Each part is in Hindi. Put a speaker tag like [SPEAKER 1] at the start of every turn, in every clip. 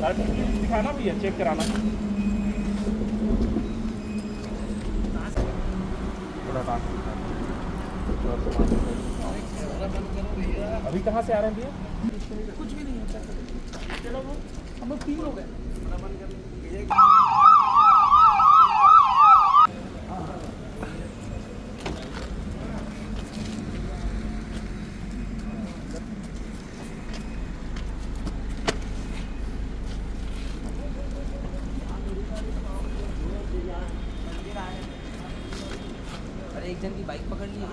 [SPEAKER 1] दिखाना भी है, चेक कराना। थोड़ा डांस अभी कहाँ से आ रहे हैं भैया? कुछ भी नहीं है, चलो वो हम लोग 3 लोग हैं।
[SPEAKER 2] एक जन की बाइक पकड़ ली है।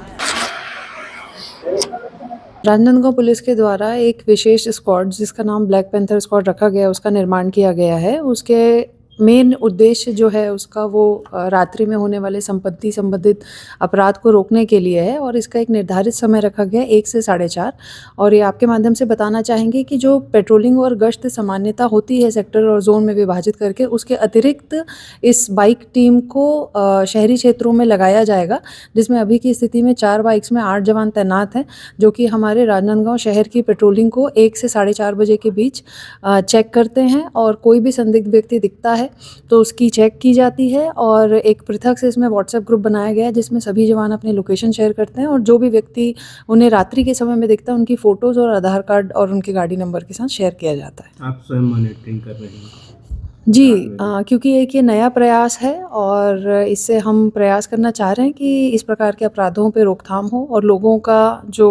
[SPEAKER 3] राजनांदगांव पुलिस के द्वारा एक विशेष स्क्वाड जिसका नाम ब्लैक पैंथर स्क्वाड रखा गया है, उसका निर्माण किया गया है। उसके मेन उद्देश्य जो है उसका वो रात्रि में होने वाले संपत्ति संबंधित अपराध को रोकने के लिए है और इसका एक निर्धारित समय रखा गया है 1 से 4:30। और ये आपके माध्यम से बताना चाहेंगे कि जो पेट्रोलिंग और गश्त सामान्यता होती है सेक्टर और जोन में विभाजित करके, उसके अतिरिक्त इस बाइक टीम को शहरी क्षेत्रों में लगाया जाएगा, जिसमें अभी की स्थिति में 4 बाइक्स में 8 जवान तैनात हैं, जो कि हमारे राजनांदगांव शहर की पेट्रोलिंग को 1 से 4:30 बजे के बीच चेक करते हैं। और कोई भी संदिग्ध व्यक्ति दिखता है तो उसकी चेक की जाती है और एक पृथक से इसमें व्हाट्सएप ग्रुप बनाया गया है जिसमें सभी जवान अपनी लोकेशन शेयर करते हैं और जो भी व्यक्ति उन्हें रात्रि के समय में दिखता है उनकी फ़ोटोज़ और आधार कार्ड और उनके गाड़ी नंबर के साथ शेयर किया जाता है।
[SPEAKER 4] आप स्वयं मॉनिटरिंग कर रहे हैं?
[SPEAKER 3] जी, क्योंकि एक ये नया प्रयास है और इससे हम प्रयास करना चाह रहे हैं कि इस प्रकार के अपराधों पे रोकथाम हो और लोगों का जो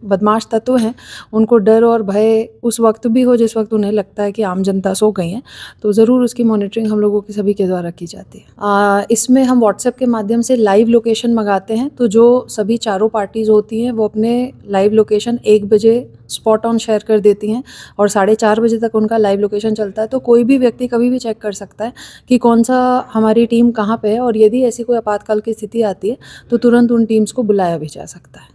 [SPEAKER 3] बदमाश तत्व हैं उनको डर और भय उस वक्त भी हो जिस वक्त उन्हें लगता है कि आम जनता सो गई है, तो ज़रूर उसकी मॉनिटरिंग हम लोगों की सभी के द्वारा की जाती है। इसमें हम व्हाट्सएप के माध्यम से लाइव लोकेशन मंगाते हैं, तो जो सभी चारों पार्टीज़ होती हैं वो अपने लाइव लोकेशन 1 बजे स्पॉट ऑन शेयर कर देती हैं और 4:30 बजे तक उनका लाइव लोकेशन चलता है। तो कोई भी व्यक्ति कभी भी चेक कर सकता है कि कौन सा हमारी टीम कहाँ पे है और यदि ऐसी कोई आपातकाल की स्थिति आती है तो तुरंत उन टीम्स को बुलाया भी जा सकता है।